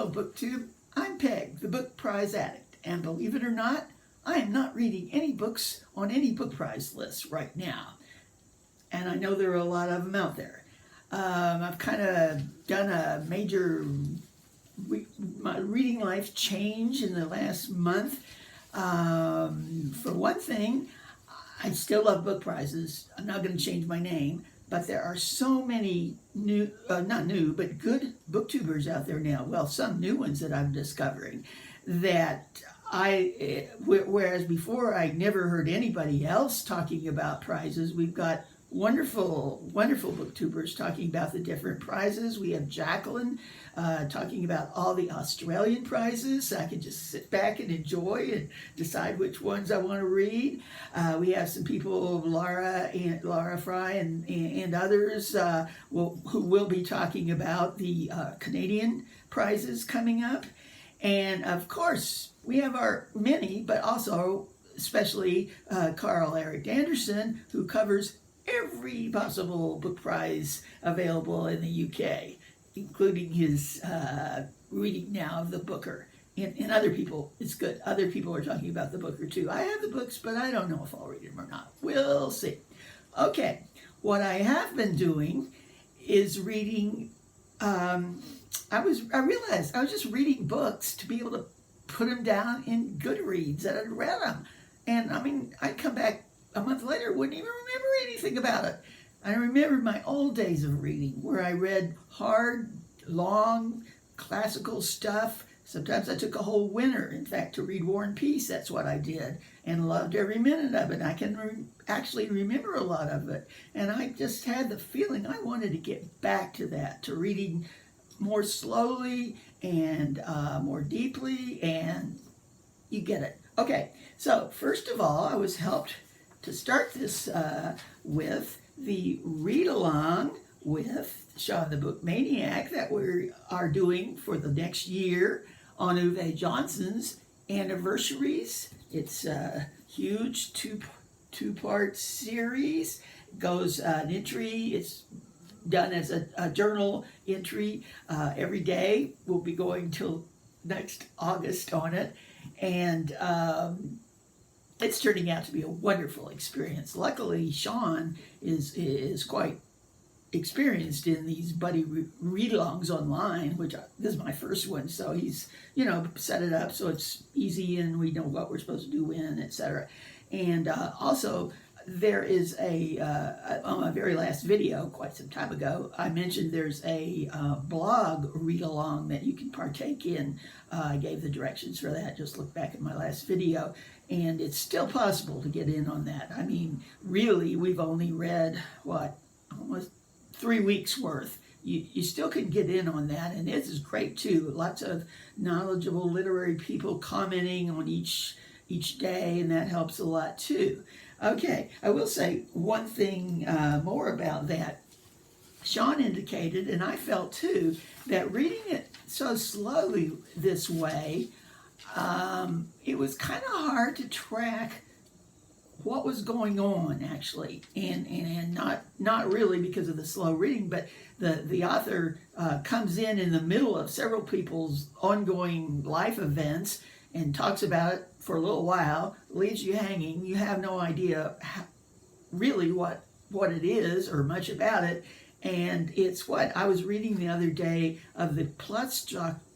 Hello, BookTube. I'm Peg, the Book Prize Addict, and believe it or not, I am not reading any books on any book prize lists right now. And I know there are a lot of them out there. I've kind of done a major my reading life change in the last month. For one thing, I still love book prizes. I'm not going to change my name, but there are so many new, not new, but good booktubers out there now. Well, some new ones that I'm discovering that whereas before I never heard anybody else talking about prizes, we've got wonderful booktubers talking about the different prizes. We have Jacqueline talking about all the Australian prizes. I can just sit back and enjoy and decide which ones I want to read. We have some people, Laura Fry and others who will be talking about the Canadian prizes coming up. And of course, we have our many, but also especially Carl Eric Anderson, who covers every possible book prize available in the UK, including his reading now of the Booker. And other people, it's good. Other people are talking about the Booker too. I have the books, but I don't know if I'll read them or not. We'll see. Okay, what I have been doing is reading. I realized I was just reading books to be able to put them down in Goodreads, and I'd read them. And I mean, I'd come back a month later, wouldn't even remember anything about it. I remembered my old days of reading, where I read hard, long, classical stuff. Sometimes I took a whole winter, in fact, to read War and Peace. That's what I did, and loved every minute of it. I can actually remember a lot of it. And I just had the feeling I wanted to get back to that, to reading more slowly and more deeply, and you get it. Okay, so first of all, I was helped to start this with the read-along with Sean the Book Maniac that we are doing for the next year on Uwe Johnson's Anniversaries. It's a huge two-part series. It goes an entry. It's done as a journal entry every day. We'll be going till next August on it. And it's turning out to be a wonderful experience. Luckily, Sean is quite experienced in these buddy read-alongs online, which this is my first one, so he's, set it up so it's easy and we know what we're supposed to do when, etc. And also, there is on my very last video, quite some time ago, I mentioned there's a blog read-along that you can partake in. I gave the directions for that. Just look back at my last video. And it's still possible to get in on that. I mean, really, we've only read, almost 3 weeks worth. You still can get in on that, and this is great too. Lots of knowledgeable literary people commenting on each day, and that helps a lot too. Okay, I will say one thing more about that. Sean indicated, and I felt too, that reading it so slowly this way, it was kind of hard to track what was going on actually, and not really because of the slow reading, but the author comes in the middle of several people's ongoing life events and talks about it for a little while, leaves you hanging. You have no idea really what it is or much about it. And it's what I was reading the other day of the plot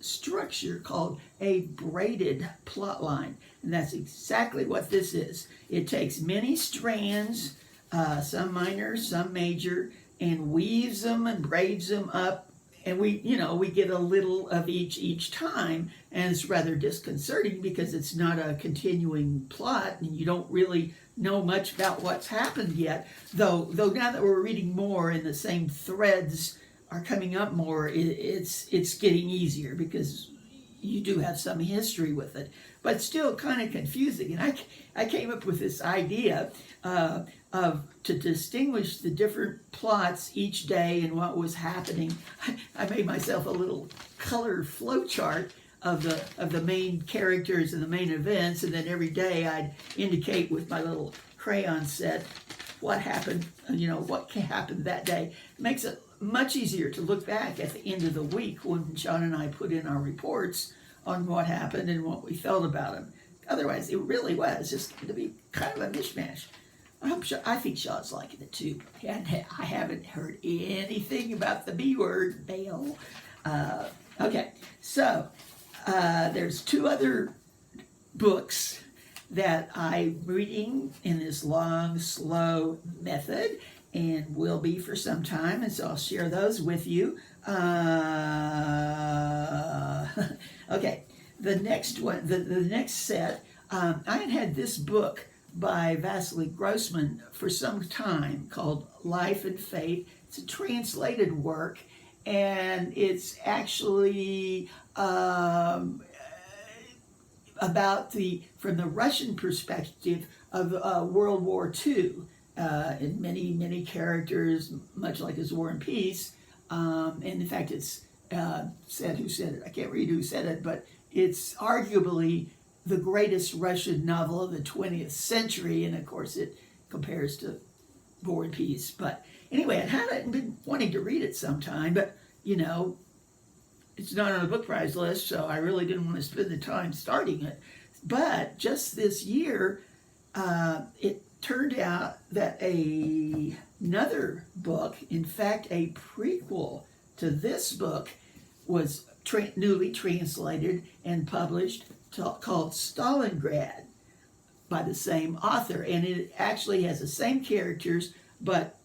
structure called a braided plot line. And that's exactly what this is. It takes many strands, some minor, some major, and weaves them and braids them up. And we get a little of each time. And it's rather disconcerting because it's not a continuing plot and you don't really know much about what's happened yet, though now that we're reading more and the same threads are coming up more, it's getting easier because you do have some history with it, but still kind of confusing. And I came up with this idea to distinguish the different plots each day and what was happening. I made myself a little color flow chart of the main characters and the main events, and then every day I'd indicate with my little crayon set what happened, what happened that day. Makes it much easier to look back at the end of the week when Sean and I put in our reports on what happened and what we felt about him. Otherwise, it really was just going to be kind of a mishmash. I think Sean's liking it too. I haven't heard anything about the B word, bail. Okay, so there's two other books that I'm reading in this long, slow method, and will be for some time, and so I'll share those with you. Okay, the next one, the next set, I had this book by Vasily Grossman for some time called Life and Fate. It's a translated work, and it's actually about from the Russian perspective of World War II. And many characters, much like his War and Peace. And in fact, it's who said it. I can't read who said it, but it's arguably the greatest Russian novel of the 20th century. And of course, it compares to War and Peace. But anyway, I hadn't been wanting to read it sometime, but you know, it's not on the book prize list, so I really didn't want to spend the time starting it. But just this year, it turned out that another book, in fact, a prequel to this book, was newly translated and published called Stalingrad by the same author. And it actually has the same characters, but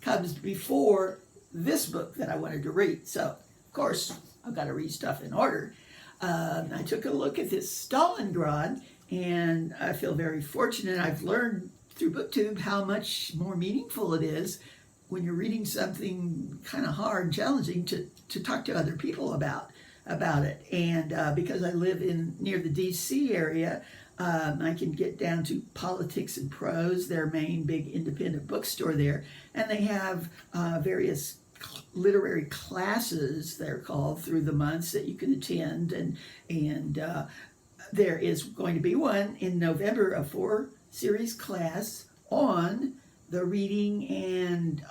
comes before this book that I wanted to read. So, of course, I've got to read stuff in order. I took a look at this Stalingrad, and I feel very fortunate. I've learned through BookTube how much more meaningful it is when you're reading something kind of hard and challenging to talk to other people about it. And because I live near the D.C. area, I can get down to Politics and Prose, their main big independent bookstore there, and they have various literary classes, they're called, through the months that you can attend, and there is going to be one in November, a 4-series class on the reading and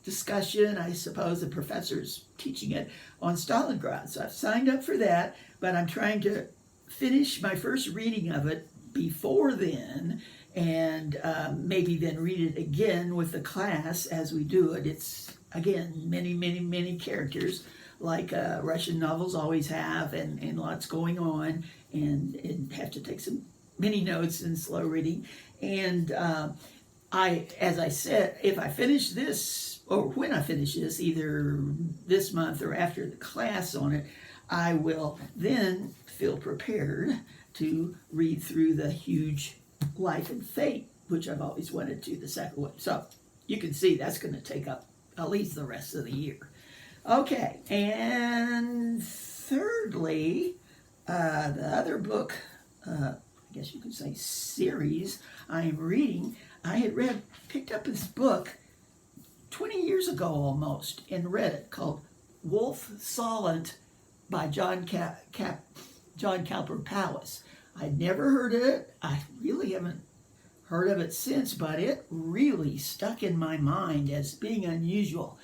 discussion, I suppose the professor's teaching it, on Stalingrad. So I've signed up for that, but I'm trying to finish my first reading of it before then, and maybe then read it again with the class as we do it. It's, again, many characters, like Russian novels always have, and lots going on, and have to take many notes in slow reading. And as I said, if I finish this, or when I finish this, either this month or after the class on it, I will then feel prepared to read through the huge Life and Fate, which I've always wanted to, the second one. So you can see that's going to take up at least the rest of the year. Okay, and thirdly, the other book, I guess you could say series I am reading, I had picked up this book 20 years ago almost and read it, called Wolf Solent by John Cowper Powys. I'd never heard of it. I really haven't heard of it since, but it really stuck in my mind as being unusual.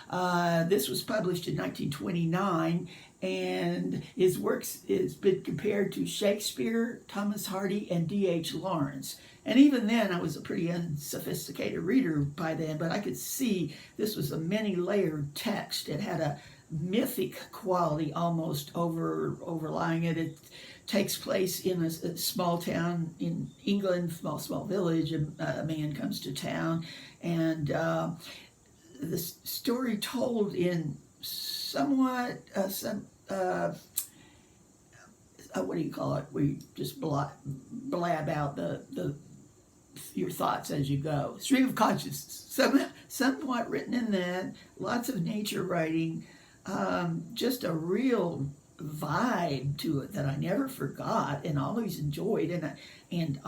This was published in 1929, and his works has been compared to Shakespeare, Thomas Hardy, and D.H. Lawrence. And even then, I was a pretty unsophisticated reader by then, but I could see this was a many-layered text. It had a mythic quality almost overlying it. It takes place in a small town in England, small village. A man comes to town, and the story told in somewhat what do you call it? We just blab out your thoughts as you go. Stream of consciousness, somewhat written in that. Lots of nature writing. Just a real vibe to it that I never forgot and always enjoyed. And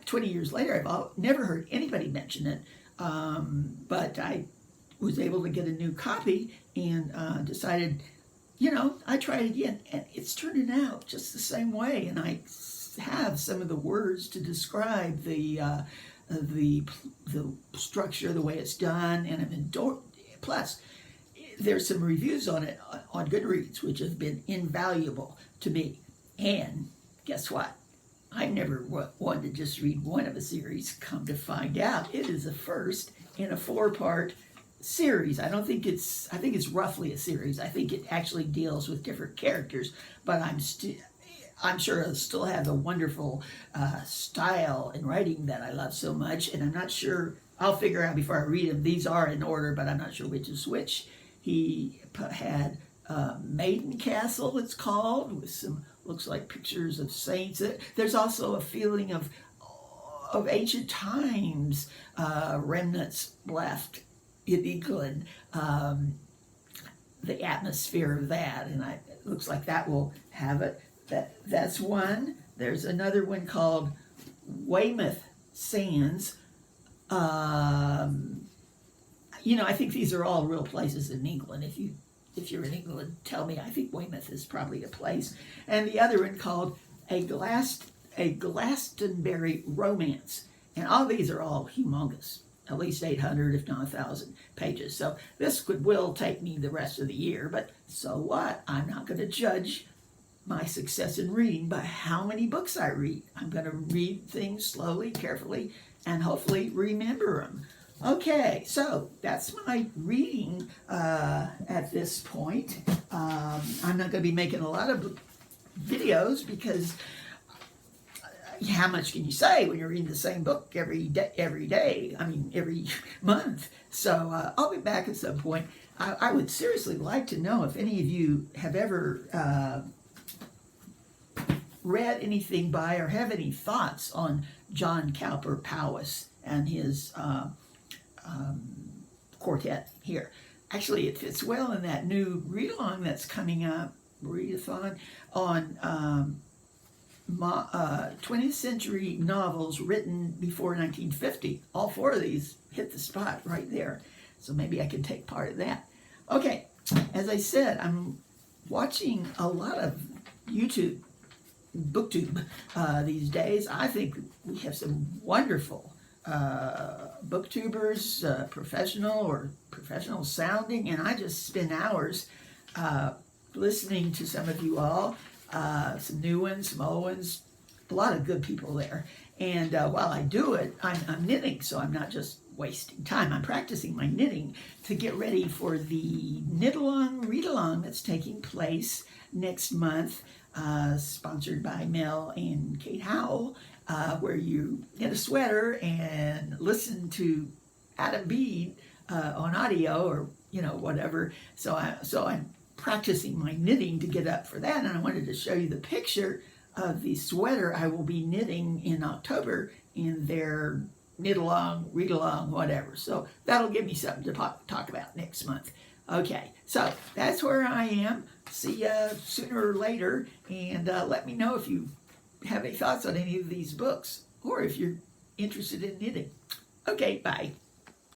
20 years later, I've never heard anybody mention it. But I was able to get a new copy and decided, I try it again. And it's turning out just the same way. And I have some of the words to describe the the structure, the way it's done, and plus there's some reviews on it on Goodreads, which have been invaluable to me. And guess what? I never wanted to just read one of a series. Come to find out, it is the first in a 4-part series. I think it's roughly a series. I think it actually deals with different characters, but I'm sure it'll still have the wonderful style and writing that I love so much, and I'm not sure, I'll figure out before I read them. These are in order, but I'm not sure which is which. He had Maiden Castle, it's called, with some, looks like pictures of saints. There's also a feeling of ancient times, remnants left in England, the atmosphere of that, and it looks like that will have it. That's one. There's another one called Weymouth Sands. I think these are all real places in England. If you're in England, tell me. I think Weymouth is probably a place. And the other one called a Glastonbury Romance. And all these are all humongous, at least 800, if not 1,000 pages. So this will take me the rest of the year, but so what? I'm not going to judge my success in reading by how many books I read. I'm going to read things slowly, carefully, and hopefully remember them. Okay, so that's my reading at this point. I'm not going to be making a lot of videos because how much can you say when you're reading the same book every day? I mean, every month. So I'll be back at some point. I would seriously like to know if any of you have ever read anything by or have any thoughts on John Cowper Powys and his quartet here. Actually, it fits well in that new read-along that's coming up, readathon, on 20th century novels written before 1950. All 4 of these hit the spot right there. So maybe I can take part of that. Okay, as I said, I'm watching a lot of YouTube, BookTube these days. I think we have some wonderful booktubers, professional sounding, and I just spend hours listening to some of you all, some new ones, some old ones, a lot of good people there. And while I do it, I'm knitting, so I'm not just wasting time. I'm practicing my knitting to get ready for the knit-along, read-along that's taking place next month, sponsored by Mel and Kate Howell, where you knit a sweater and listen to Adam Bede on audio or whatever. So I'm practicing my knitting to get up for that, and I wanted to show you the picture of the sweater I will be knitting in October in their knit along, read along, whatever. So that'll give me something to talk about next month. Okay, so that's where I am. See you sooner or later, and let me know if you have any thoughts on any of these books or if you're interested in knitting. Okay, bye.